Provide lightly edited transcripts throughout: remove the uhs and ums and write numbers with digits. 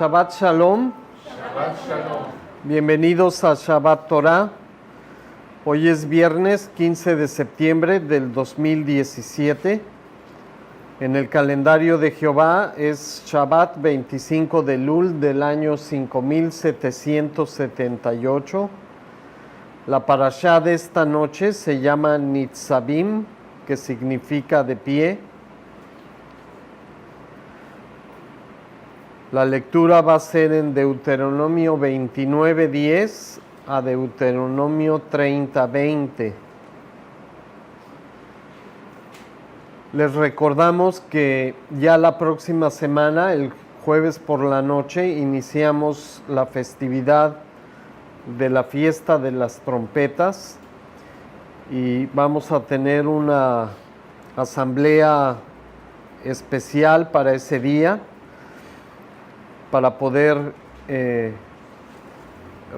Shabbat Shalom. Shabbat Shalom. Bienvenidos a Shabbat Torah. Hoy es viernes 15 de septiembre del 2017. En el calendario de Jehová es Shabbat 25 de Elul del año 5778. La parashá de esta noche se llama Nitzavim, que significa de pie. La lectura va a ser en Deuteronomio 29:10 a Deuteronomio 30:20. Les recordamos que ya la próxima semana, el jueves por la noche, iniciamos la festividad de la fiesta de las trompetas y vamos a tener una asamblea especial para ese día, para poder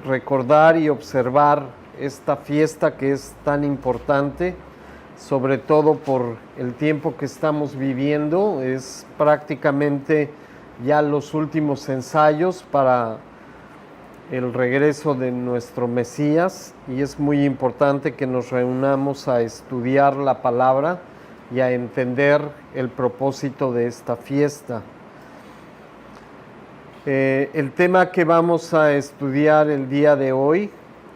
recordar y observar esta fiesta que es tan importante, sobre todo por el tiempo que estamos viviendo. Es prácticamente ya los últimos ensayos para el regreso de nuestro Mesías, y es muy importante que nos reunamos a estudiar la palabra y a entender el propósito de esta fiesta. El tema que vamos a estudiar el día de hoy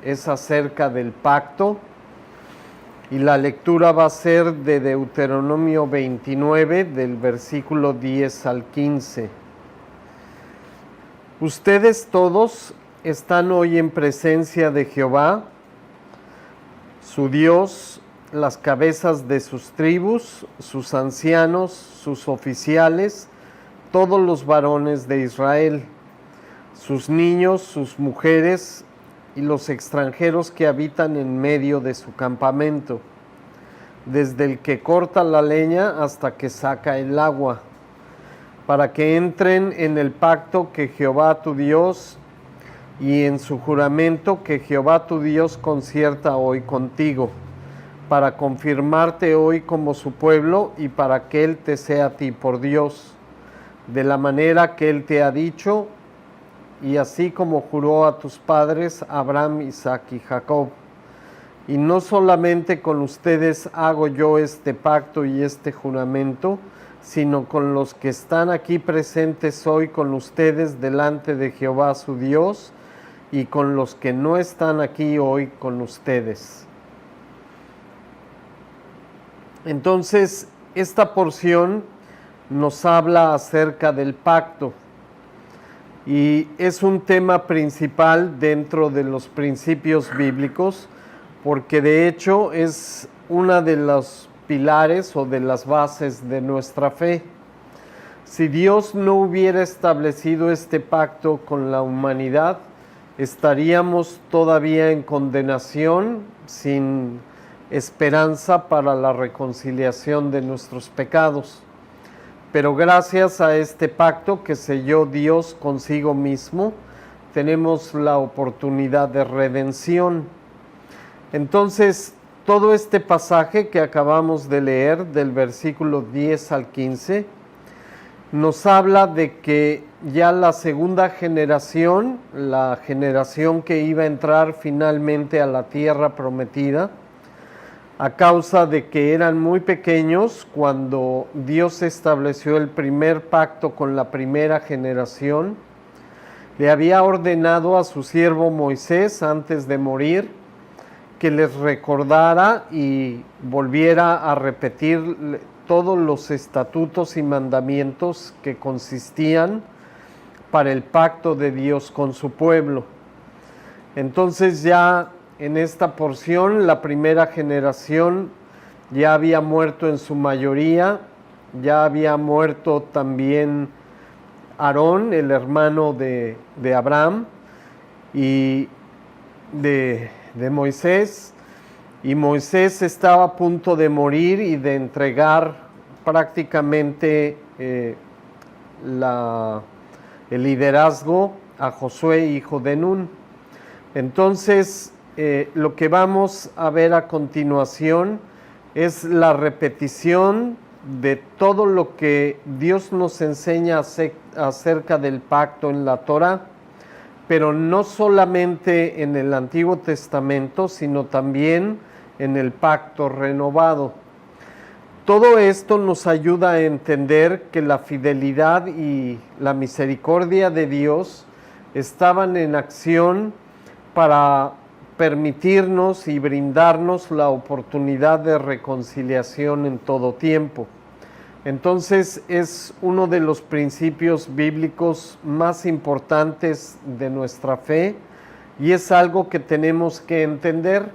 es acerca del pacto, y la lectura va a ser de Deuteronomio 29, del versículo 10 al 15. Ustedes todos están hoy en presencia de Jehová, su Dios, las cabezas de sus tribus, sus ancianos, sus oficiales, todos los varones de Israel, sus niños, sus mujeres y los extranjeros que habitan en medio de su campamento, desde el que corta la leña hasta que saca el agua, para que entren en el pacto que Jehová tu Dios y en su juramento que Jehová tu Dios concierta hoy contigo, para confirmarte hoy como su pueblo y para que Él te sea a ti por Dios, de la manera que Él te ha dicho, y así como juró a tus padres, Abraham, Isaac y Jacob. Y no solamente con ustedes hago yo este pacto y este juramento, sino con los que están aquí presentes hoy con ustedes delante de Jehová su Dios, y con los que no están aquí hoy con ustedes. Entonces, esta porción nos habla acerca del pacto, y es un tema principal dentro de los principios bíblicos, porque de hecho es una de los pilares o de las bases de nuestra fe. Si Dios no hubiera establecido este pacto con la humanidad, estaríamos todavía en condenación, sin esperanza para la reconciliación de nuestros pecados. Pero gracias a este pacto que selló Dios consigo mismo, tenemos la oportunidad de redención. Entonces, todo este pasaje que acabamos de leer, del versículo 10 al 15, nos habla de que ya la segunda generación, la generación que iba a entrar finalmente a la tierra prometida, a causa de que eran muy pequeños cuando Dios estableció el primer pacto con la primera generación, le había ordenado a su siervo Moisés, antes de morir, que les recordara y volviera a repetir todos los estatutos y mandamientos que consistían para el pacto de Dios con su pueblo. Entonces ya en esta porción, la primera generación ya había muerto en su mayoría, ya había muerto también Aarón, el hermano de Abraham y de Moisés, y Moisés estaba a punto de morir y de entregar prácticamente el liderazgo a Josué, hijo de Nun. Entonces, lo que vamos a ver a continuación es la repetición de todo lo que Dios nos enseña acerca del pacto en la Torá, pero no solamente en el Antiguo Testamento, sino también en el pacto renovado. Todo esto nos ayuda a entender que la fidelidad y la misericordia de Dios estaban en acción para permitirnos y brindarnos la oportunidad de reconciliación en todo tiempo. Entonces es uno de los principios bíblicos más importantes de nuestra fe y es algo que tenemos que entender.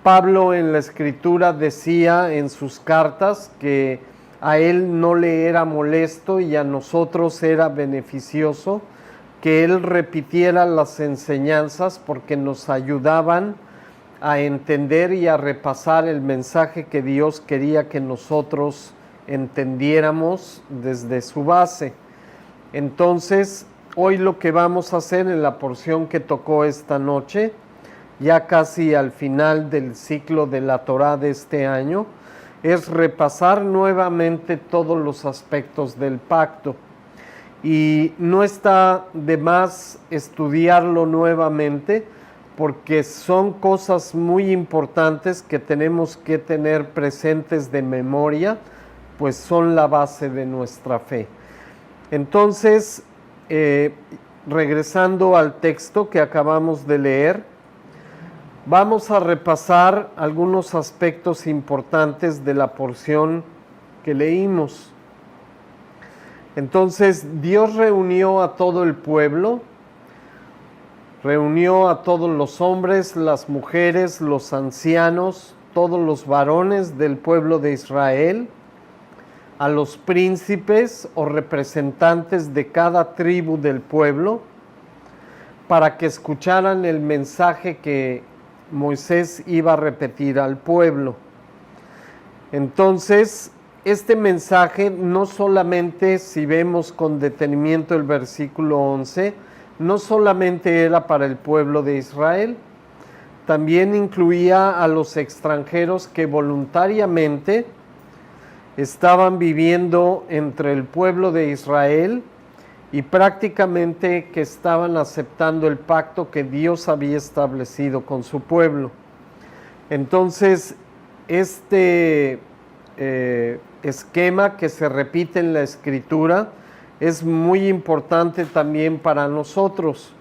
Pablo en la Escritura decía en sus cartas que a él no le era molesto y a nosotros era beneficioso que él repitiera las enseñanzas porque nos ayudaban a entender y a repasar el mensaje que Dios quería que nosotros entendiéramos desde su base. Entonces, hoy lo que vamos a hacer en la porción que tocó esta noche, ya casi al final del ciclo de la Torá de este año, es repasar nuevamente todos los aspectos del pacto. Y no está de más estudiarlo nuevamente porque son cosas muy importantes que tenemos que tener presentes de memoria, pues son la base de nuestra fe. Entonces, regresando al texto que acabamos de leer, vamos a repasar algunos aspectos importantes de la porción que leímos. Entonces, Dios reunió a todo el pueblo, reunió a todos los hombres, las mujeres, los ancianos, todos los varones del pueblo de Israel, a los príncipes o representantes de cada tribu del pueblo, para que escucharan el mensaje que Moisés iba a repetir al pueblo. Entonces, este mensaje no solamente, si vemos con detenimiento el versículo 11, no solamente era para el pueblo de Israel, también incluía a los extranjeros que voluntariamente estaban viviendo entre el pueblo de Israel y prácticamente que estaban aceptando el pacto que Dios había establecido con su pueblo. Entonces, este esquema que se repite en la Escritura es muy importante también para nosotros,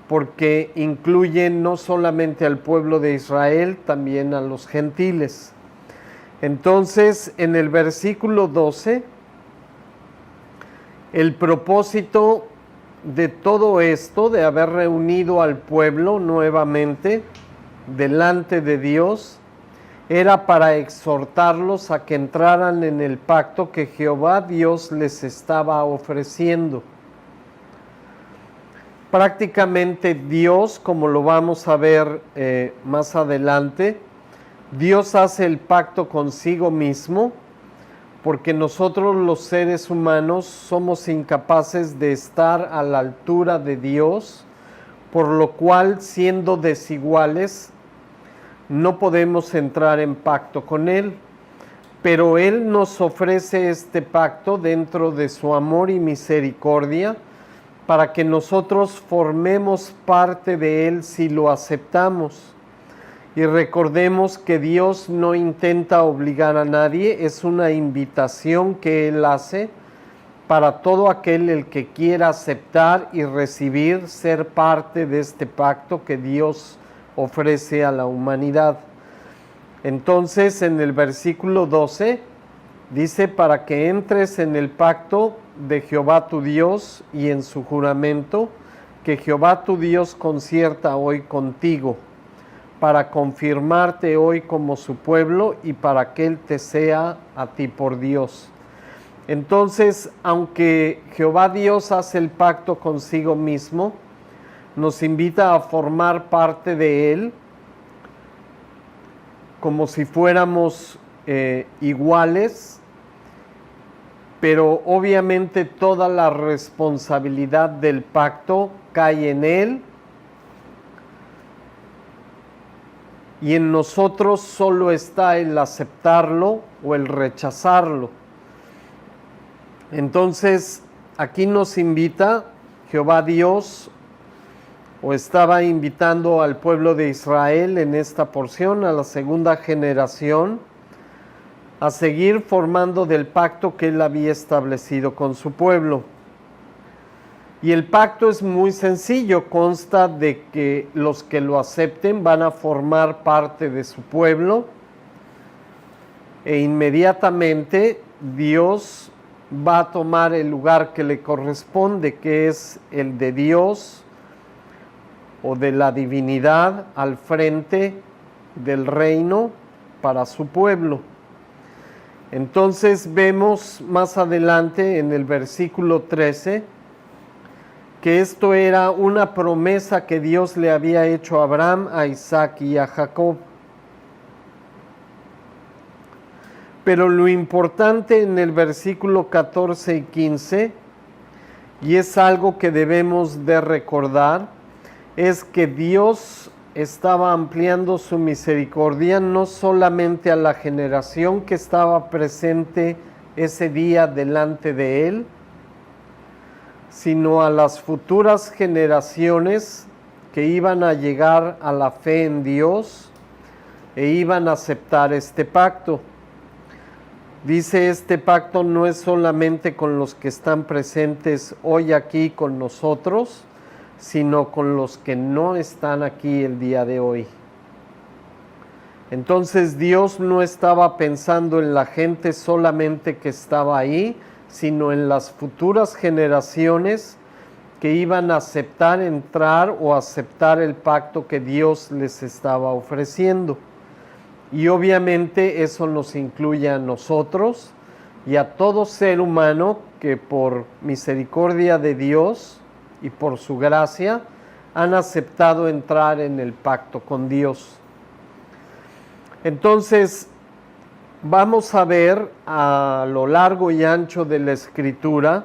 porque incluye no solamente al pueblo de Israel, también a los gentiles. Entonces, en el versículo 12, el propósito de todo esto, de haber reunido al pueblo nuevamente delante de Dios, era para exhortarlos a que entraran en el pacto que Jehová Dios les estaba ofreciendo. Prácticamente Dios, como lo vamos a ver más adelante, Dios hace el pacto consigo mismo, porque nosotros los seres humanos somos incapaces de estar a la altura de Dios, por lo cual, siendo desiguales, no podemos entrar en pacto con Él, pero Él nos ofrece este pacto dentro de su amor y misericordia para que nosotros formemos parte de Él si lo aceptamos. Y recordemos que Dios no intenta obligar a nadie, es una invitación que Él hace para todo aquel el que quiera aceptar y recibir, ser parte de este pacto que Dios ofrece a la humanidad. Entonces, en el versículo 12 dice: para que entres en el pacto de Jehová tu Dios y en su juramento que Jehová tu Dios concierta hoy contigo, para confirmarte hoy como su pueblo y para que Él te sea a ti por Dios. Entonces, aunque Jehová Dios hace el pacto consigo mismo, nos invita a formar parte de Él como si fuéramos iguales, pero obviamente toda la responsabilidad del pacto cae en Él y en nosotros solo está el aceptarlo o el rechazarlo. Entonces, aquí nos invita Jehová Dios, o estaba invitando al pueblo de Israel en esta porción, a la segunda generación, a seguir formando del pacto que él había establecido con su pueblo. Y el pacto es muy sencillo, consta de que los que lo acepten van a formar parte de su pueblo, e inmediatamente Dios va a tomar el lugar que le corresponde, que es el de Dios o de la divinidad al frente del reino para su pueblo. Entonces vemos más adelante en el versículo 13 que esto era una promesa que Dios le había hecho a Abraham, a Isaac y a Jacob. Pero lo importante en el versículo 14 y 15, y es algo que debemos de recordar, es que Dios estaba ampliando su misericordia no solamente a la generación que estaba presente ese día delante de él, sino a las futuras generaciones que iban a llegar a la fe en Dios e iban a aceptar este pacto. Dice, este pacto no es solamente con los que están presentes hoy aquí con nosotros, sino con los que no están aquí el día de hoy. Entonces Dios no estaba pensando en la gente solamente que estaba ahí, sino en las futuras generaciones que iban a aceptar entrar o aceptar el pacto que Dios les estaba ofreciendo. Y obviamente eso nos incluye a nosotros y a todo ser humano que por misericordia de Dios y por su gracia han aceptado entrar en el pacto con Dios. Entonces, vamos a ver a lo largo y ancho de la Escritura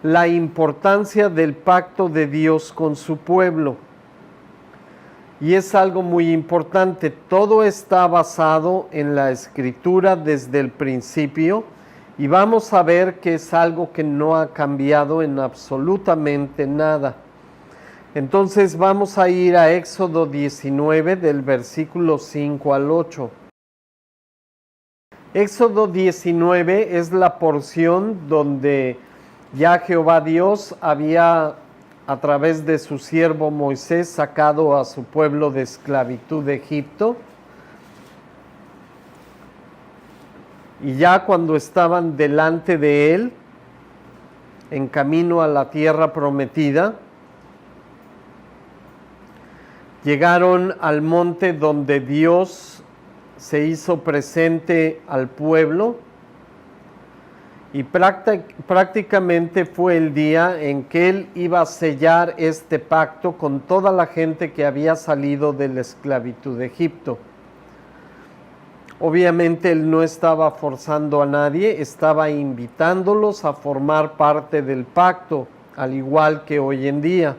la importancia del pacto de Dios con su pueblo. Y es algo muy importante, todo está basado en la Escritura desde el principio, y vamos a ver que es algo que no ha cambiado en absolutamente nada. Entonces vamos a ir a Éxodo 19 del versículo 5 al 8. Éxodo 19 es la porción donde ya Jehová Dios había, a través de su siervo Moisés, sacado a su pueblo de esclavitud de Egipto. Y ya cuando estaban delante de él, en camino a la tierra prometida, llegaron al monte donde Dios se hizo presente al pueblo, y prácticamente fue el día en que él iba a sellar este pacto con toda la gente que había salido de la esclavitud de Egipto. Obviamente él no estaba forzando a nadie, estaba invitándolos a formar parte del pacto, al igual que hoy en día.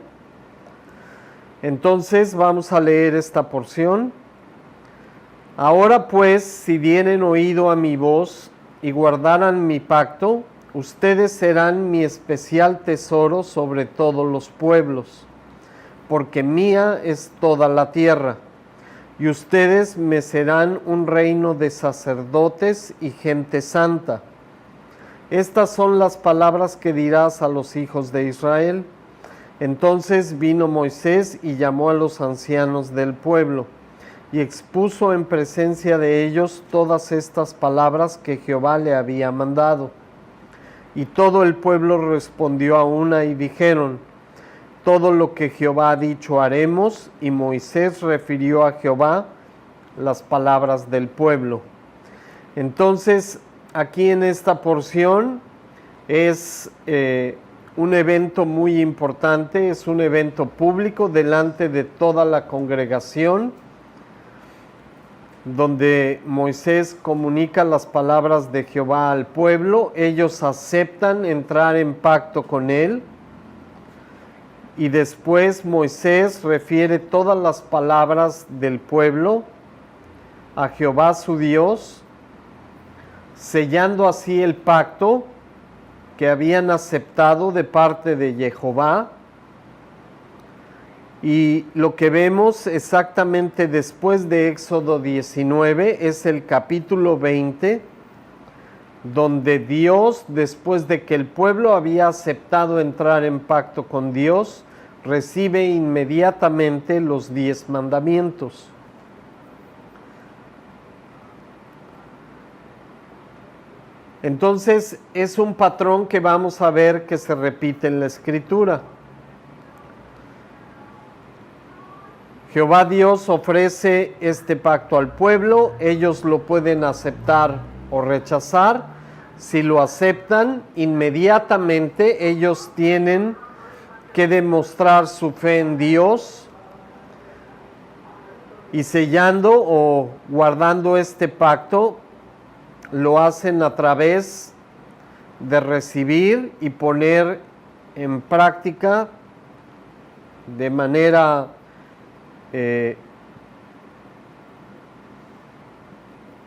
Entonces vamos a leer esta porción. Ahora pues, si dieren oído a mi voz y guardaran mi pacto, ustedes serán mi especial tesoro sobre todos los pueblos, porque mía es toda la tierra. Y ustedes me serán un reino de sacerdotes y gente santa. Estas son las palabras que dirás a los hijos de Israel. Entonces vino Moisés y llamó a los ancianos del pueblo, y expuso en presencia de ellos todas estas palabras que Jehová le había mandado. Y todo el pueblo respondió a una y dijeron: todo lo que Jehová ha dicho haremos. Y Moisés refirió a Jehová las palabras del pueblo. Entonces, aquí en esta porción es un evento muy importante, es un evento público delante de toda la congregación, donde Moisés comunica las palabras de Jehová al pueblo. Ellos aceptan entrar en pacto con él. y después Moisés refiere todas las palabras del pueblo a Jehová su Dios, sellando así el pacto que habían aceptado de parte de Jehová. Y lo que vemos exactamente después de Éxodo 19 es el capítulo 20, donde Dios, después de que el pueblo había aceptado entrar en pacto con Dios, recibe inmediatamente los 10 mandamientos. Entonces, es un patrón que vamos a ver que se repite en la Escritura. Jehová Dios ofrece este pacto al pueblo, ellos lo pueden aceptar o rechazar. Si lo aceptan, inmediatamente ellos tienen que demostrar su fe en Dios y sellando o guardando este pacto, lo hacen a través de recibir y poner en práctica de manera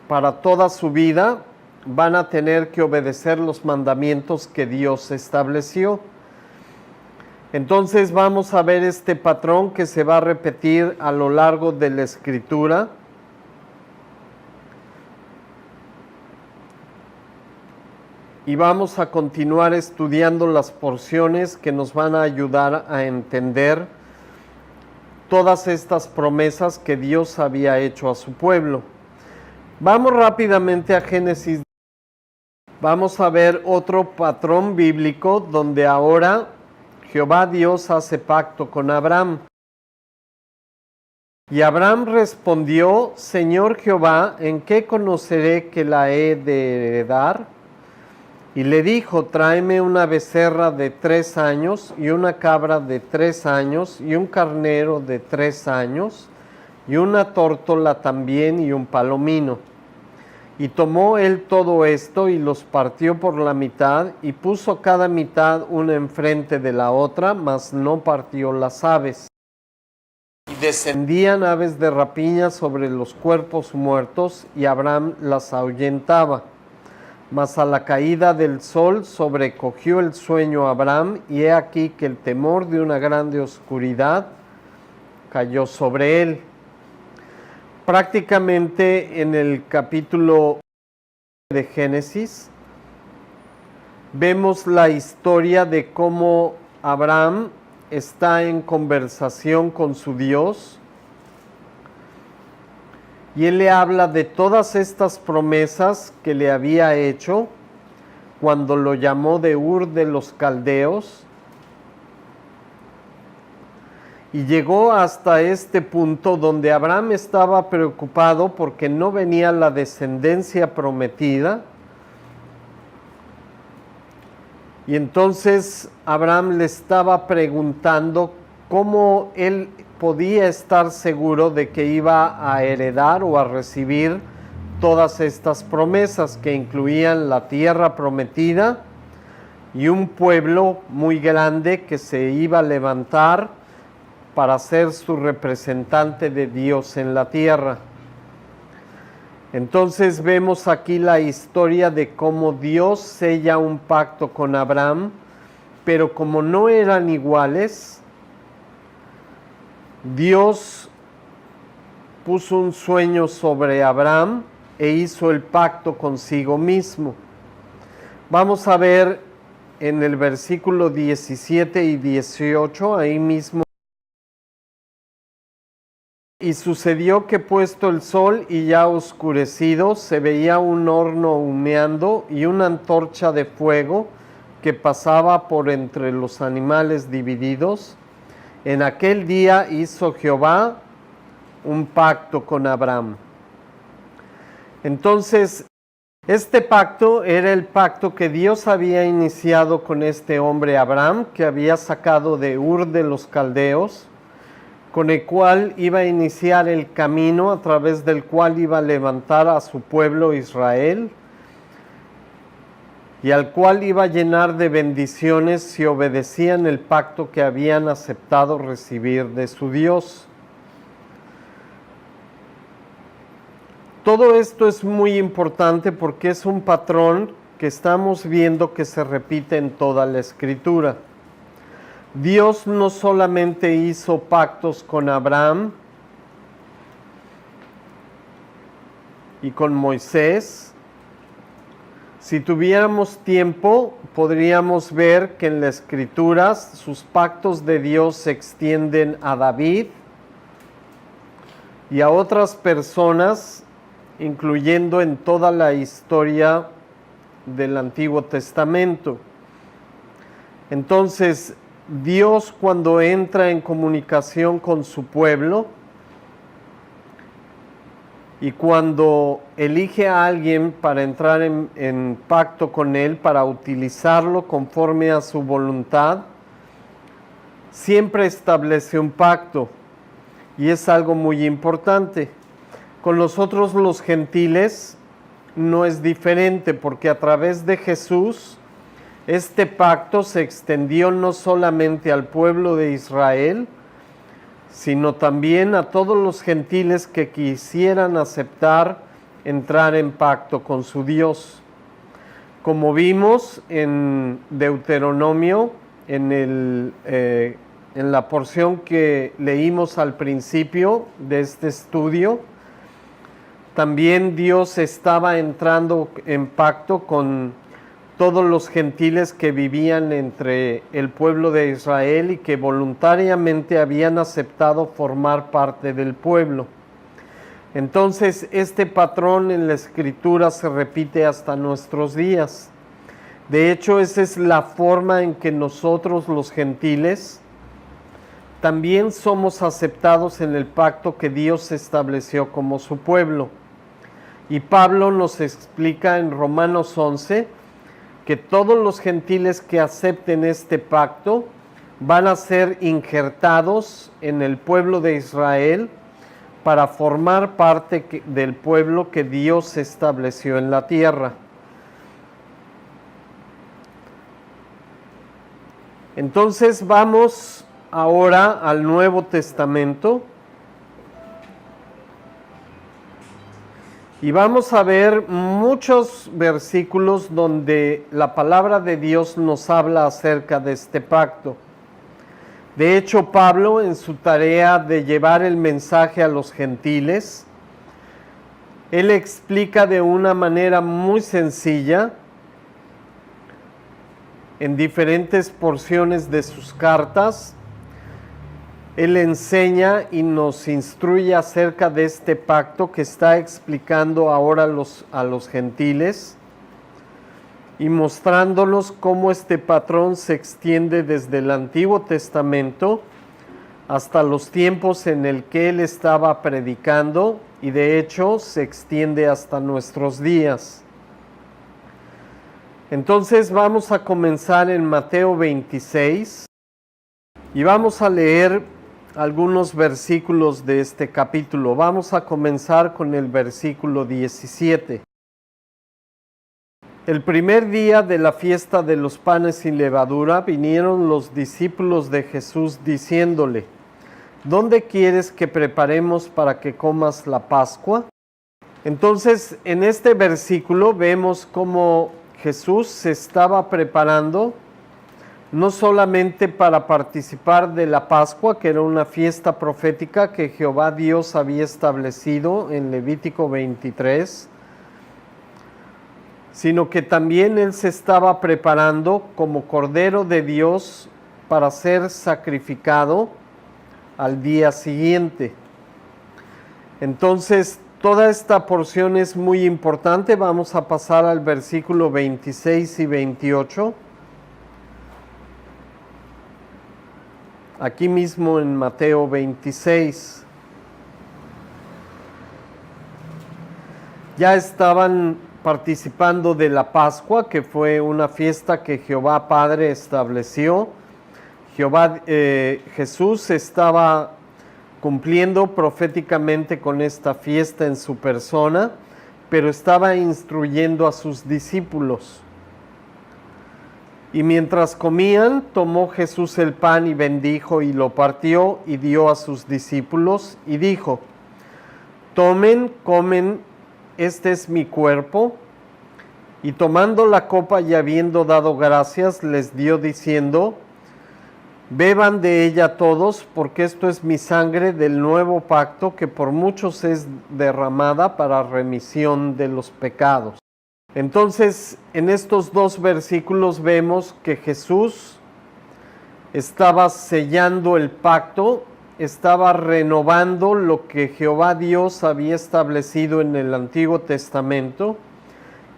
para toda su vida. Van a tener que obedecer los mandamientos que Dios estableció. Entonces vamos a ver este patrón que se va a repetir a lo largo de la Escritura. Y vamos a continuar estudiando las porciones que nos van a ayudar a entender todas estas promesas que Dios había hecho a su pueblo. Vamos rápidamente a Génesis. Vamos a ver otro patrón bíblico donde ahora Jehová Dios hace pacto con Abraham. Y Abraham respondió: Señor Jehová, ¿en qué conoceré que la he de heredar? Y le dijo: tráeme una becerra de 3 años, y una cabra de 3 años, y un carnero de 3 años, y una tórtola también, y un palomino. Y tomó él todo esto, y los partió por la mitad, y puso cada mitad una enfrente de la otra, mas no partió las aves. Y descendían aves de rapiña sobre los cuerpos muertos, y Abraham las ahuyentaba. Mas a la caída del sol sobrecogió el sueño a Abraham, y he aquí que el temor de una grande oscuridad cayó sobre él. Prácticamente en el capítulo de Génesis vemos la historia de cómo Abraham está en conversación con su Dios. Y él le habla de todas estas promesas que le había hecho cuando lo llamó de Ur de los Caldeos. Y llegó hasta este punto donde Abraham estaba preocupado porque no venía la descendencia prometida. Y entonces Abraham le estaba preguntando cómo él podía estar seguro de que iba a heredar o a recibir todas estas promesas que incluían la tierra prometida y un pueblo muy grande que se iba a levantar para ser su representante de Dios en la tierra. Entonces vemos aquí la historia de cómo Dios sella un pacto con Abraham, pero como no eran iguales, Dios puso un sueño sobre Abraham e hizo el pacto consigo mismo. Vamos a ver en el versículo 17 y 18, ahí mismo. Y sucedió que puesto el sol y ya oscurecido, se veía un horno humeando y una antorcha de fuego que pasaba por entre los animales divididos. En aquel día hizo Jehová un pacto con Abraham. Entonces, este pacto era el pacto que Dios había iniciado con este hombre Abraham, que había sacado de Ur de los Caldeos, con el cual iba a iniciar el camino a través del cual iba a levantar a su pueblo Israel. y al cual iba a llenar de bendiciones si obedecían el pacto que habían aceptado recibir de su Dios. Todo esto es muy importante porque es un patrón que estamos viendo que se repite en toda la Escritura. Dios no solamente hizo pactos con Abraham y con Moisés. Si tuviéramos tiempo, podríamos ver que en las Escrituras sus pactos de Dios se extienden a David y a otras personas, incluyendo en toda la historia del Antiguo Testamento. Entonces, Dios, cuando entra en comunicación con su pueblo y cuando elige a alguien para entrar en pacto con él, para utilizarlo conforme a su voluntad, siempre establece un pacto, y es algo muy importante. Con nosotros los gentiles no es diferente, porque a través de Jesús este pacto se extendió no solamente al pueblo de Israel, sino también a todos los gentiles que quisieran aceptar entrar en pacto con su Dios. Como vimos en Deuteronomio, en la porción que leímos al principio de este estudio, también Dios estaba entrando en pacto con todos los gentiles que vivían entre el pueblo de Israel y que voluntariamente habían aceptado formar parte del pueblo. Entonces, este patrón en la Escritura se repite hasta nuestros días. De hecho, esa es la forma en que nosotros los gentiles también somos aceptados en el pacto que Dios estableció como su pueblo. Y Pablo nos explica en Romanos 11 que todos los gentiles que acepten este pacto van a ser injertados en el pueblo de Israel para formar parte del pueblo que Dios estableció en la tierra. Entonces vamos ahora al Nuevo Testamento y vamos a ver muchos versículos donde la palabra de Dios nos habla acerca de este pacto. De hecho, Pablo, en su tarea de llevar el mensaje a los gentiles, él explica de una manera muy sencilla, en diferentes porciones de sus cartas, él enseña y nos instruye acerca de este pacto que está explicando ahora a los gentiles y mostrándonos cómo este patrón se extiende desde el Antiguo Testamento hasta los tiempos en el que él estaba predicando y de hecho se extiende hasta nuestros días. Entonces vamos a comenzar en Mateo 26 y vamos a leer algunos versículos de este capítulo. Vamos a comenzar con el versículo 17. El primer día de la fiesta de los panes sin levadura vinieron los discípulos de Jesús diciéndole: ¿Dónde quieres que preparemos para que comas la Pascua? Entonces, en este versículo vemos cómo Jesús se estaba preparando no solamente para participar de la Pascua, que era una fiesta profética que Jehová Dios había establecido en Levítico 23, sino que también él se estaba preparando como Cordero de Dios para ser sacrificado al día siguiente. Entonces, toda esta porción es muy importante. Vamos a pasar al versículo 26 y 28. Aquí mismo en Mateo 26. Ya estaban participando de la Pascua, que fue una fiesta que Jehová Padre estableció. Jesús estaba cumpliendo proféticamente con esta fiesta en su persona, pero estaba instruyendo a sus discípulos. Y mientras comían, tomó Jesús el pan y bendijo y lo partió y dio a sus discípulos y dijo: tomen, comen, este es mi cuerpo. Y tomando la copa y habiendo dado gracias, les dio diciendo: beban de ella todos, porque esto es mi sangre del nuevo pacto, que por muchos es derramada para remisión de los pecados. Entonces, en estos dos versículos vemos que Jesús estaba sellando el pacto, estaba renovando lo que Jehová Dios había establecido en el Antiguo Testamento,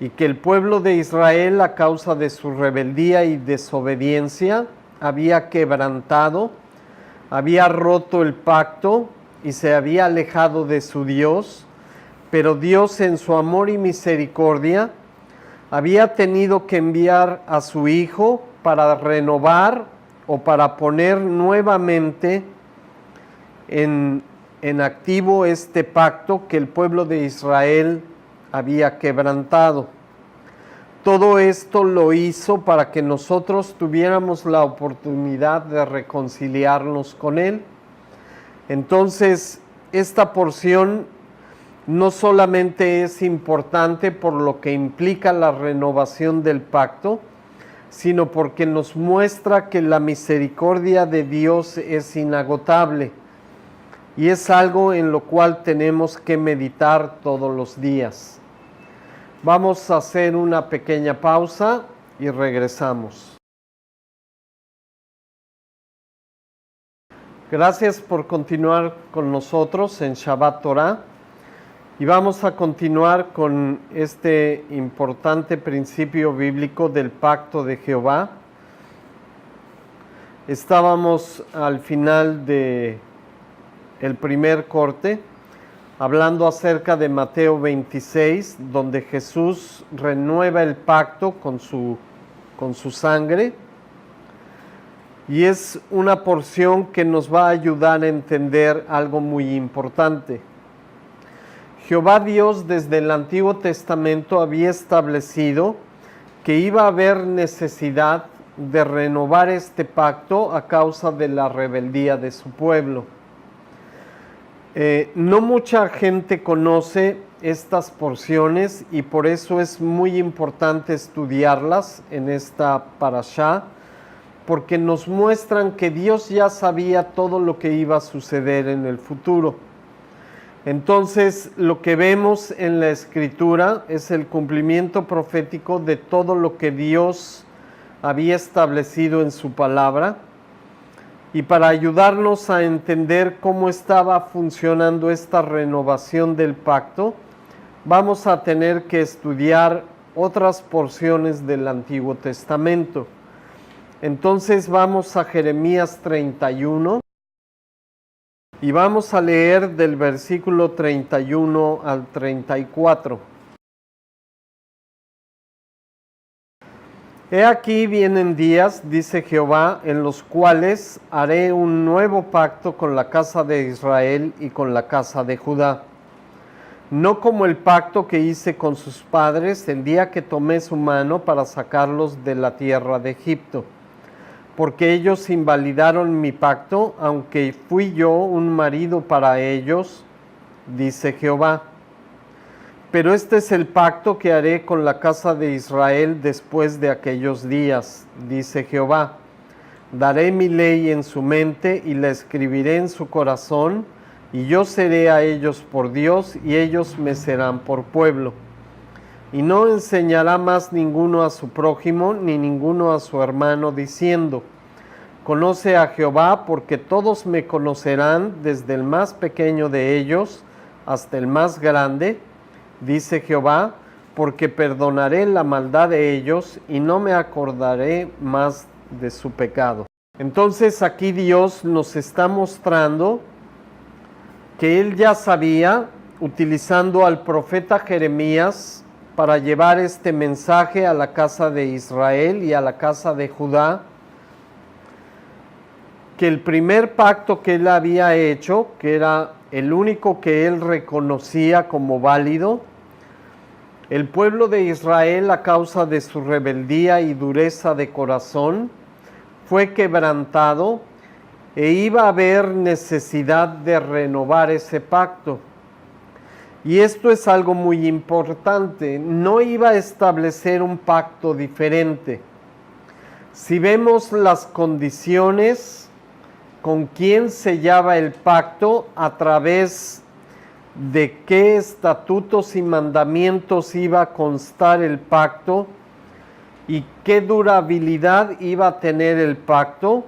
y que el pueblo de Israel, a causa de su rebeldía y desobediencia, había quebrantado, había roto el pacto y se había alejado de su Dios, pero Dios, en su amor y misericordia, había tenido que enviar a su Hijo para renovar o para poner nuevamente en activo este pacto que el pueblo de Israel había quebrantado. Todo esto lo hizo para que nosotros tuviéramos la oportunidad de reconciliarnos con Él. Entonces, esta porción no solamente es importante por lo que implica la renovación del pacto, sino porque nos muestra que la misericordia de Dios es inagotable y es algo en lo cual tenemos que meditar todos los días. Vamos a hacer una pequeña pausa y regresamos. Gracias por continuar con nosotros en Shabbat Torah. Y vamos a continuar con este importante principio bíblico del pacto de Jehová. Estábamos al final de el primer corte, hablando acerca de Mateo 26, donde Jesús renueva el pacto con su sangre. Y es una porción que nos va a ayudar a entender algo muy importante. Jehová Dios desde el Antiguo Testamento había establecido que iba a haber necesidad de renovar este pacto a causa de la rebeldía de su pueblo. No mucha gente conoce estas porciones y por eso es muy importante estudiarlas en esta parashá, porque nos muestran que Dios ya sabía todo lo que iba a suceder en el futuro. Entonces, lo que vemos en la Escritura es el cumplimiento profético de todo lo que Dios había establecido en su palabra. Y para ayudarnos a entender cómo estaba funcionando esta renovación del pacto, vamos a tener que estudiar otras porciones del Antiguo Testamento. Entonces vamos a Jeremías 31. Y vamos a leer del versículo 31 al 34. He aquí vienen días, dice Jehová, en los cuales haré un nuevo pacto con la casa de Israel y con la casa de Judá. No como el pacto que hice con sus padres el día que tomé su mano para sacarlos de la tierra de Egipto. Porque ellos invalidaron mi pacto, aunque fui yo un marido para ellos, dice Jehová. Pero este es el pacto que haré con la casa de Israel después de aquellos días, dice Jehová. Daré mi ley en su mente y la escribiré en su corazón, y yo seré a ellos por Dios, y ellos me serán por pueblo. Y no enseñará más ninguno a su prójimo, ni ninguno a su hermano, diciendo: conoce a Jehová, porque todos me conocerán, desde el más pequeño de ellos hasta el más grande, dice Jehová, porque perdonaré la maldad de ellos y no me acordaré más de su pecado. Entonces aquí Dios nos está mostrando que Él ya sabía, utilizando al profeta Jeremías para llevar este mensaje a la casa de Israel y a la casa de Judá, que el primer pacto que Él había hecho, que era el único que Él reconocía como válido, El pueblo de Israel, a causa de su rebeldía y dureza de corazón, fue quebrantado e iba a haber necesidad de renovar ese pacto. Y esto es algo muy importante, no iba a establecer un pacto diferente. Si vemos las condiciones con quién sellaba el pacto, a través de qué estatutos y mandamientos iba a constar el pacto y qué durabilidad iba a tener el pacto,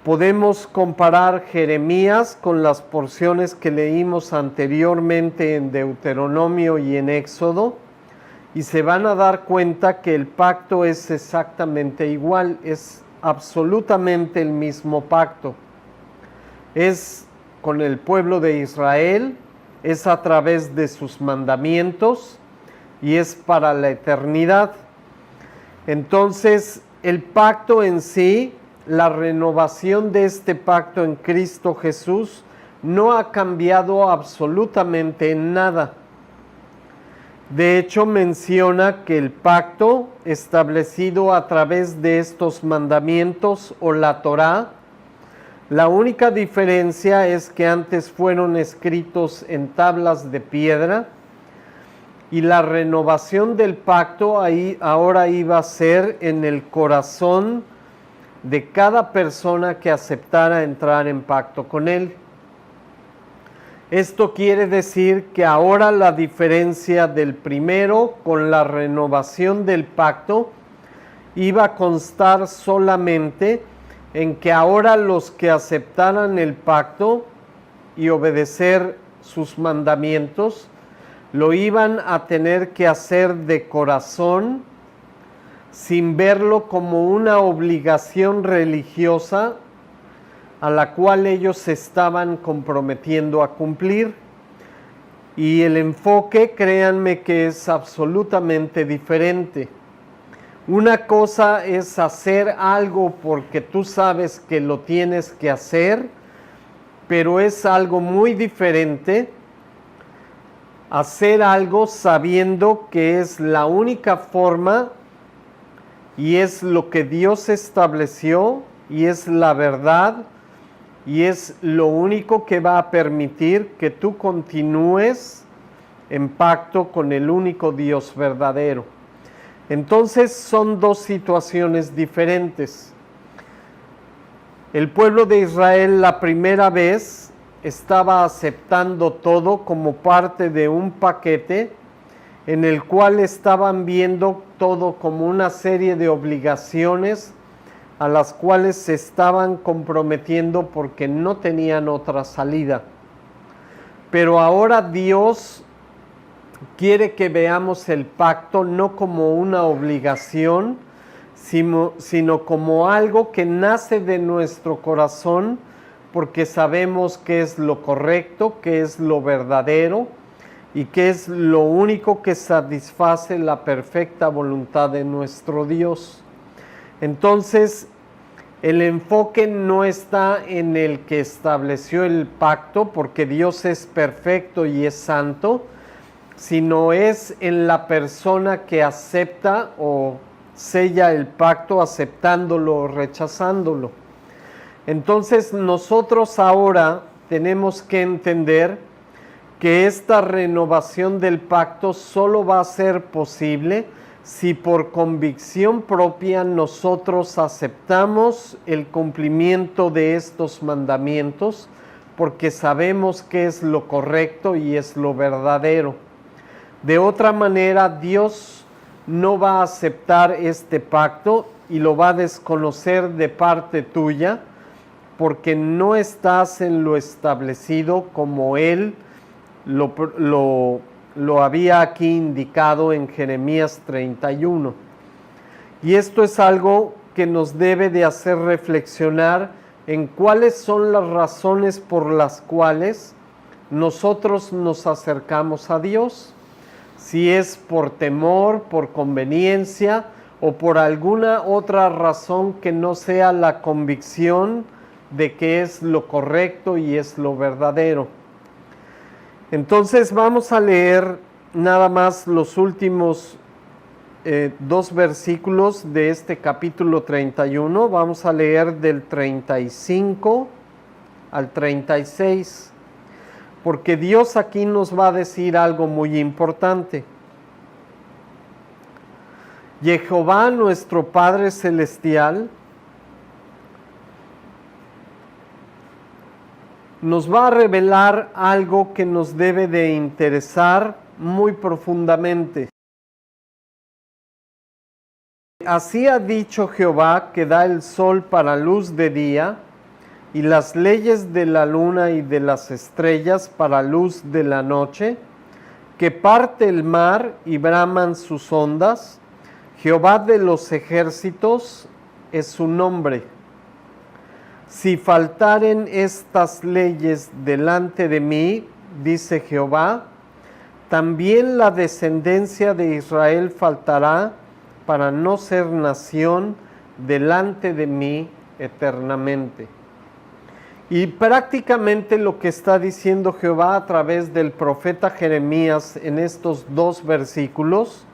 podemos comparar Jeremías con las porciones que leímos anteriormente en Deuteronomio y en Éxodo, y se van a dar cuenta que el pacto es exactamente igual, es absolutamente el mismo pacto. Es con el pueblo de Israel, es a través de sus mandamientos y es para la eternidad. Entonces, el pacto en sí, la renovación de este pacto en Cristo Jesús, no ha cambiado absolutamente nada. De hecho, menciona que el pacto establecido a través de estos mandamientos o la Torá, la única diferencia es que antes fueron escritos en tablas de piedra y la renovación del pacto ahora iba a ser en el corazón de cada persona que aceptara entrar en pacto con él. Esto quiere decir que ahora la diferencia del primero con la renovación del pacto iba a constar solamente en que ahora los que aceptaran el pacto y obedecer sus mandamientos, lo iban a tener que hacer de corazón, sin verlo como una obligación religiosa a la cual ellos se estaban comprometiendo a cumplir. Y el enfoque, créanme que es absolutamente diferente. Una cosa es hacer algo porque tú sabes que lo tienes que hacer, pero es algo muy diferente hacer algo sabiendo que es la única forma y es lo que Dios estableció y es la verdad y es lo único que va a permitir que tú continúes en pacto con el único Dios verdadero. Entonces son dos situaciones diferentes. El pueblo de Israel la primera vez estaba aceptando todo como parte de un paquete en el cual estaban viendo todo como una serie de obligaciones a las cuales se estaban comprometiendo porque no tenían otra salida. Pero ahora Dios quiere que veamos el pacto no como una obligación, sino como algo que nace de nuestro corazón, porque sabemos que es lo correcto, que es lo verdadero y que es lo único que satisface la perfecta voluntad de nuestro Dios. Entonces, el enfoque no está en el que estableció el pacto, porque Dios es perfecto y es santo, sino es en la persona que acepta o sella el pacto, aceptándolo o rechazándolo. Entonces nosotros ahora tenemos que entender que esta renovación del pacto solo va a ser posible si por convicción propia nosotros aceptamos el cumplimiento de estos mandamientos, porque sabemos que es lo correcto y es lo verdadero. De otra manera, Dios no va a aceptar este pacto y lo va a desconocer de parte tuya, porque no estás en lo establecido como Él lo había aquí indicado en Jeremías 31. Y esto es algo que nos debe de hacer reflexionar en cuáles son las razones por las cuales nosotros nos acercamos a Dios. Si es por temor, por conveniencia o por alguna otra razón que no sea la convicción de que es lo correcto y es lo verdadero. Entonces vamos a leer nada más los últimos dos versículos de este capítulo 31. Vamos a leer del 35 al 36, porque Dios aquí nos va a decir algo muy importante. Jehová, nuestro Padre Celestial, nos va a revelar algo que nos debe de interesar muy profundamente. Así ha dicho Jehová, que da el sol para luz de día, y las leyes de la luna y de las estrellas para luz de la noche, que parte el mar y braman sus ondas. Jehová de los ejércitos es su nombre. Si faltaren estas leyes delante de mí, dice Jehová, también la descendencia de Israel faltará para no ser nación delante de mí eternamente. Y prácticamente lo que está diciendo Jehová a través del profeta Jeremías en estos dos versículos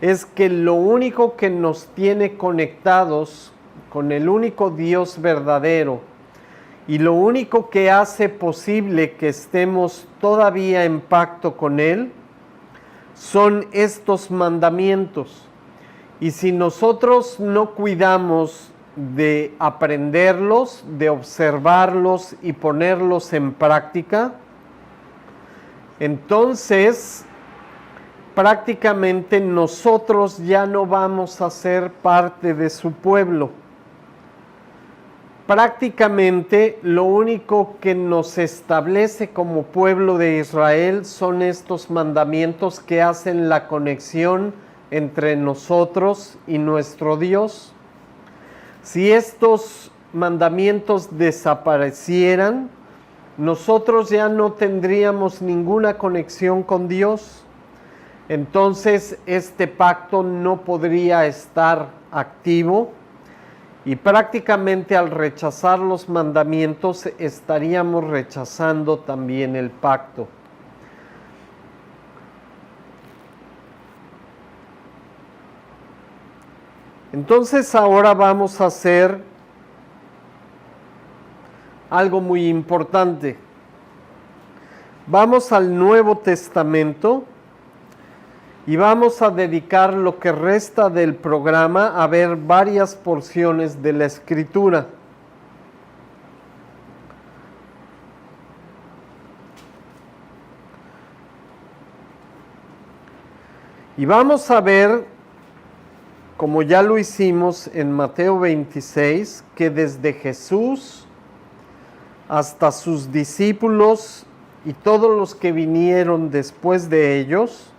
es que lo único que nos tiene conectados con el único Dios verdadero y lo único que hace posible que estemos todavía en pacto con Él son estos mandamientos. Y si nosotros no cuidamos de aprenderlos, de observarlos y ponerlos en práctica, entonces prácticamente nosotros ya no vamos a ser parte de su pueblo. Prácticamente lo único que nos establece como pueblo de Israel son estos mandamientos que hacen la conexión entre nosotros y nuestro Dios. Si estos mandamientos desaparecieran, nosotros ya no tendríamos ninguna conexión con Dios. Entonces este pacto no podría estar activo y prácticamente al rechazar los mandamientos estaríamos rechazando también el pacto. Entonces ahora vamos a hacer algo muy importante. Vamos al Nuevo Testamento y vamos a dedicar lo que resta del programa a ver varias porciones de la Escritura. Y vamos a ver, como ya lo hicimos en Mateo 26, que desde Jesús hasta sus discípulos y todos los que vinieron después de ellos,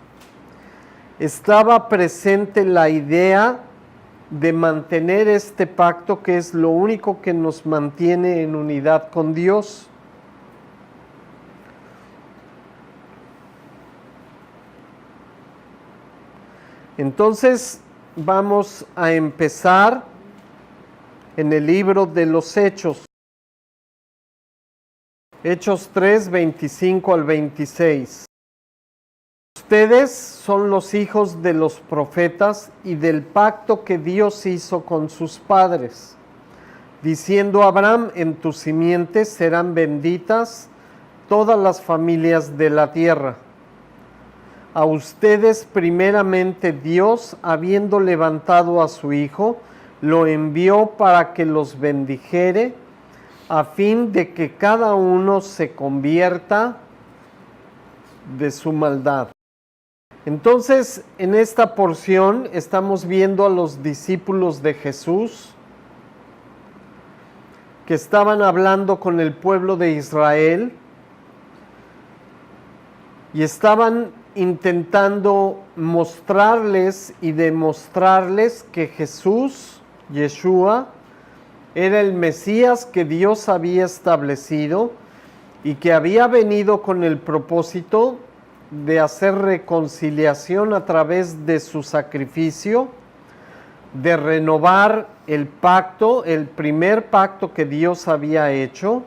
estaba presente la idea de mantener este pacto, que es lo único que nos mantiene en unidad con Dios. Entonces vamos a empezar en el libro de los Hechos. Hechos 3, 25 al 26. Ustedes son los hijos de los profetas y del pacto que Dios hizo con sus padres, diciendo a Abraham: en tu simiente serán benditas todas las familias de la tierra. A ustedes primeramente Dios, habiendo levantado a su Hijo, lo envió para que los bendijere, a fin de que cada uno se convierta de su maldad. Entonces, en esta porción estamos viendo a los discípulos de Jesús que estaban hablando con el pueblo de Israel y estaban intentando mostrarles y demostrarles que Jesús, Yeshua, era el Mesías que Dios había establecido y que había venido con el propósito de hacer reconciliación a través de su sacrificio, de renovar el pacto, el primer pacto que Dios había hecho,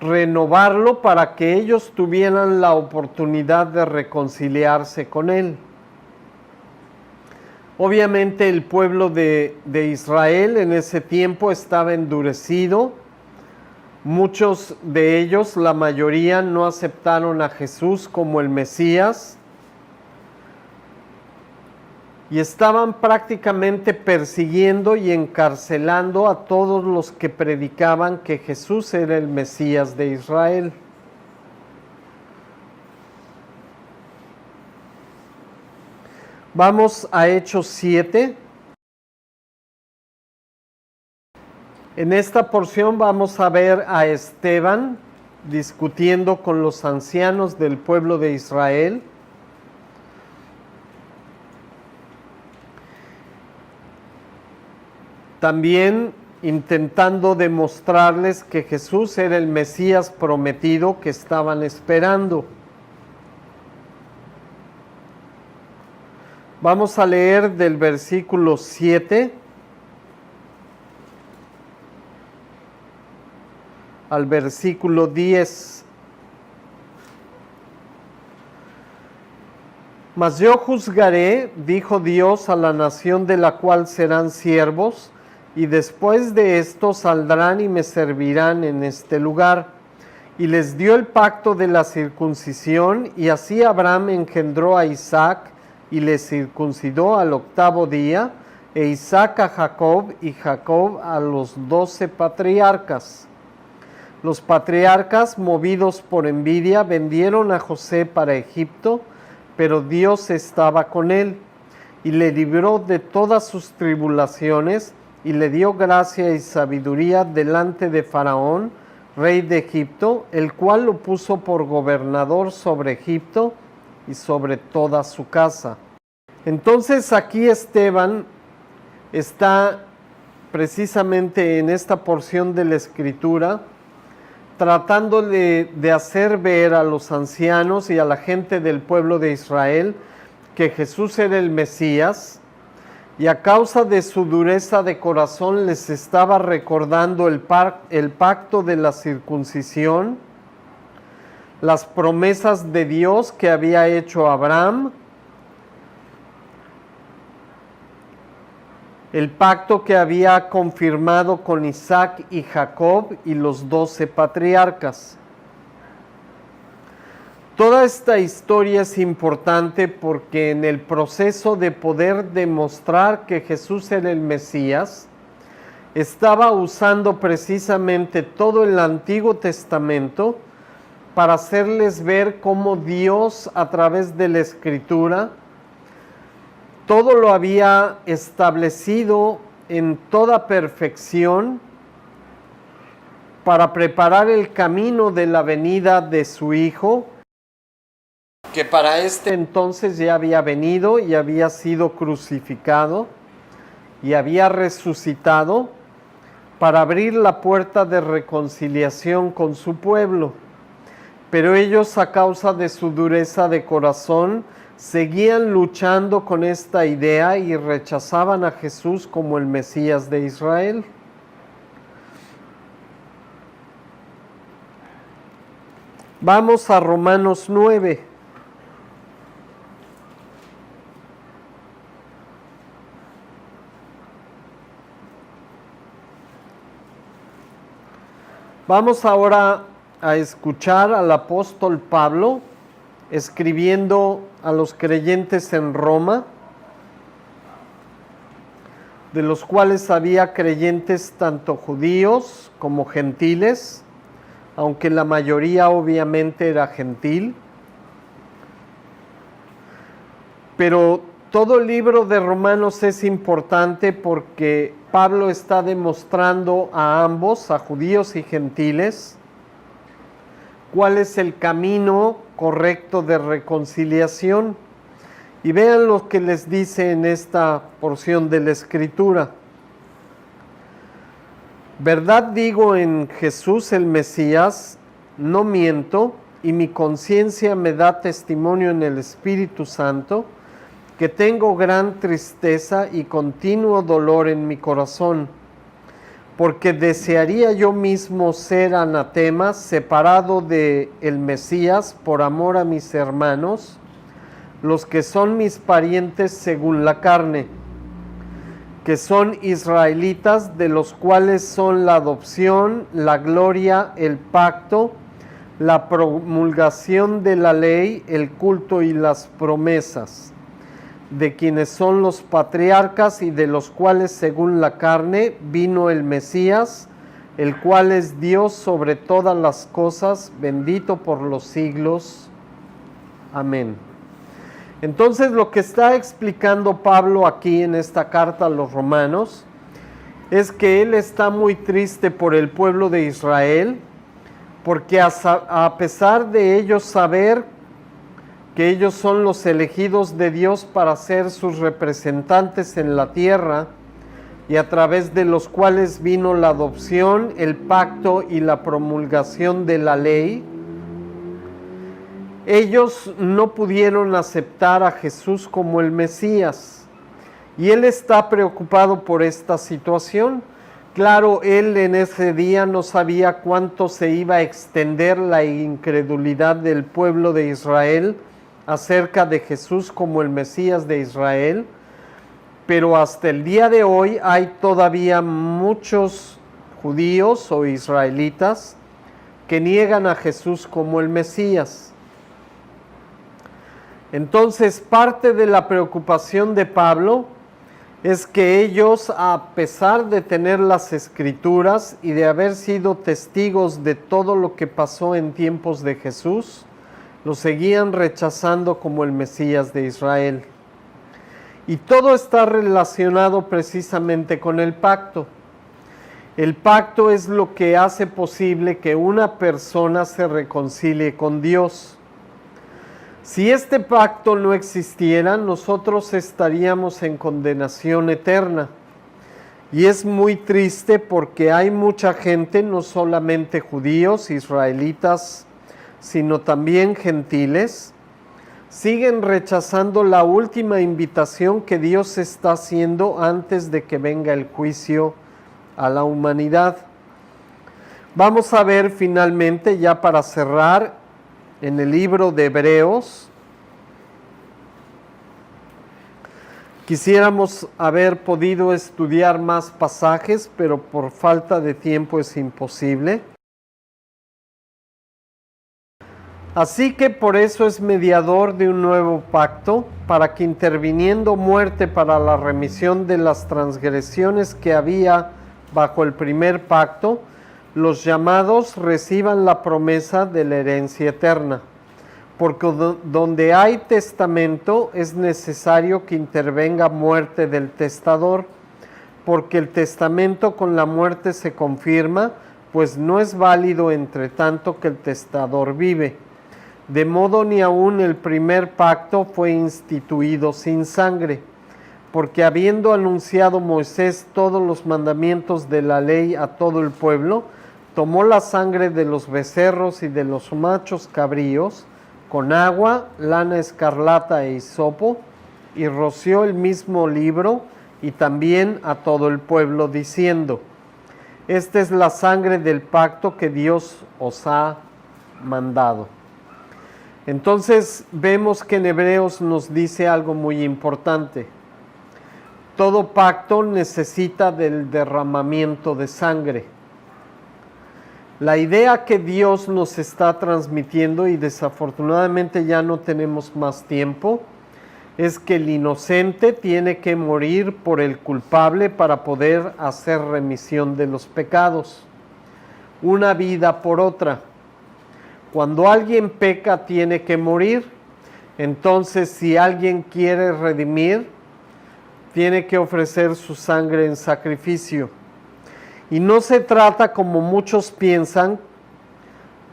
renovarlo para que ellos tuvieran la oportunidad de reconciliarse con Él. Obviamente el pueblo de Israel en ese tiempo estaba endurecido. Muchos de ellos, la mayoría, no aceptaron a Jesús como el Mesías y estaban prácticamente persiguiendo y encarcelando a todos los que predicaban que Jesús era el Mesías de Israel. Vamos a Hechos 7. En esta porción vamos a ver a Esteban discutiendo con los ancianos del pueblo de Israel. También intentando demostrarles que Jesús era el Mesías prometido que estaban esperando. Vamos a leer del versículo 7 al versículo 10. Mas yo juzgaré, dijo Dios, a la nación de la cual serán siervos, y después de esto saldrán y me servirán en este lugar. Y les dio el pacto de la circuncisión, y así Abraham engendró a Isaac, y le circuncidó al 8º día, e Isaac a Jacob, y Jacob a los 12 patriarcas. Los patriarcas, movidos por envidia, vendieron a José para Egipto, pero Dios estaba con él, y le libró de todas sus tribulaciones, y le dio gracia y sabiduría delante de Faraón, rey de Egipto, el cual lo puso por gobernador sobre Egipto y sobre toda su casa. Entonces aquí Esteban está precisamente en esta porción de la Escritura tratando de hacer ver a los ancianos y a la gente del pueblo de Israel que Jesús era el Mesías, y a causa de su dureza de corazón les estaba recordando el pacto de la circuncisión, las promesas de Dios que había hecho Abraham, el pacto que había confirmado con Isaac y Jacob y los 12 patriarcas. Toda esta historia es importante porque en el proceso de poder demostrar que Jesús era el Mesías, estaba usando precisamente todo el Antiguo Testamento para hacerles ver cómo Dios, a través de la Escritura, todo lo había establecido en toda perfección para preparar el camino de la venida de su Hijo, que para este entonces ya había venido y había sido crucificado y había resucitado para abrir la puerta de reconciliación con su pueblo. Pero ellos, a causa de su dureza de corazón, seguían luchando con esta idea y rechazaban a Jesús como el Mesías de Israel. Vamos a Romanos 9. Vamos ahora a escuchar al apóstol Pablo escribiendo a los creyentes en Roma, de los cuales había creyentes tanto judíos como gentiles, aunque la mayoría obviamente era gentil. Pero todo el libro de Romanos es importante porque Pablo está demostrando a ambos, a judíos y gentiles, cuál es el camino correcto de reconciliación. Y vean lo que les dice en esta porción de la Escritura. Verdad digo en Jesús el Mesías, no miento, y mi conciencia me da testimonio en el Espíritu Santo, que tengo gran tristeza y continuo dolor en mi corazón, porque desearía yo mismo ser anatema, separado de el Mesías por amor a mis hermanos, los que son mis parientes según la carne, que son israelitas, de los cuales son la adopción, la gloria, el pacto, la promulgación de la ley, el culto y las promesas, de quienes son los patriarcas y de los cuales según la carne vino el Mesías, el cual es Dios sobre todas las cosas, bendito por los siglos. Amén. Entonces lo que está explicando Pablo aquí en esta carta a los romanos es que él está muy triste por el pueblo de Israel, porque a pesar de ellos saber que ellos son los elegidos de Dios para ser sus representantes en la tierra, y a través de los cuales vino la adopción, el pacto y la promulgación de la ley, ellos no pudieron aceptar a Jesús como el Mesías. Y él está preocupado por esta situación. Claro, él en ese día no sabía cuánto se iba a extender la incredulidad del pueblo de Israel acerca de Jesús como el Mesías de Israel, pero hasta el día de hoy hay todavía muchos judíos o israelitas que niegan a Jesús como el Mesías. Entonces, parte de la preocupación de Pablo es que ellos, a pesar de tener las Escrituras y de haber sido testigos de todo lo que pasó en tiempos de Jesús, lo seguían rechazando como el Mesías de Israel. Y todo está relacionado precisamente con el pacto. El pacto es lo que hace posible que una persona se reconcilie con Dios. Si este pacto no existiera, nosotros estaríamos en condenación eterna. Y es muy triste porque hay mucha gente, no solamente judíos, israelitas, sino también gentiles, siguen rechazando la última invitación que Dios está haciendo antes de que venga el juicio a la humanidad. Vamos a ver finalmente, ya para cerrar, en el libro de Hebreos. Quisiéramos haber podido estudiar más pasajes, pero por falta de tiempo es imposible. Así que por eso es mediador de un nuevo pacto, para que interviniendo muerte para la remisión de las transgresiones que había bajo el primer pacto, los llamados reciban la promesa de la herencia eterna. Porque donde hay testamento es necesario que intervenga muerte del testador, porque el testamento con la muerte se confirma, pues no es válido entre tanto que el testador vive. De modo ni aun el primer pacto fue instituido sin sangre, porque habiendo anunciado Moisés todos los mandamientos de la ley a todo el pueblo, tomó la sangre de los becerros y de los machos cabríos, con agua, lana escarlata e hisopo, y roció el mismo libro y también a todo el pueblo, diciendo: esta es la sangre del pacto que Dios os ha mandado. Entonces vemos que en Hebreos nos dice algo muy importante. Todo pacto necesita del derramamiento de sangre. La idea que Dios nos está transmitiendo, y desafortunadamente ya no tenemos más tiempo, es que el inocente tiene que morir por el culpable para poder hacer remisión de los pecados. Una vida por otra. Cuando alguien peca tiene que morir. Entonces, si alguien quiere redimir, tiene que ofrecer su sangre en sacrificio. Y no se trata, como muchos piensan,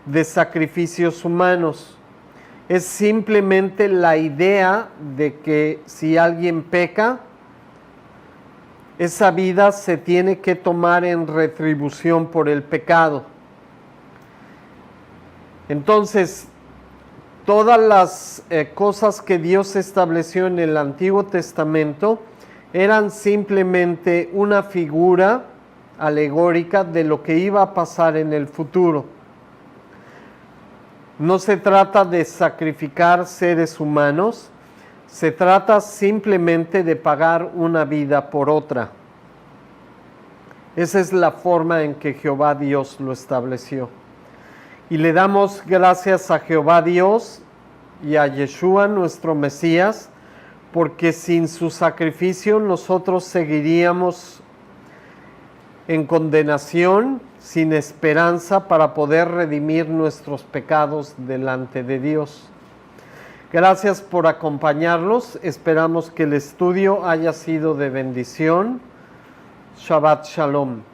de sacrificios humanos. Es simplemente la idea de que si alguien peca, esa vida se tiene que tomar en retribución por el pecado. Entonces, todas las cosas que Dios estableció en el Antiguo Testamento eran simplemente una figura alegórica de lo que iba a pasar en el futuro. No se trata de sacrificar seres humanos, se trata simplemente de pagar una vida por otra. Esa es la forma en que Jehová Dios lo estableció. Y le damos gracias a Jehová Dios y a Yeshua, nuestro Mesías, porque sin su sacrificio nosotros seguiríamos en condenación, sin esperanza para poder redimir nuestros pecados delante de Dios. Gracias por acompañarnos. Esperamos que el estudio haya sido de bendición. Shabbat Shalom.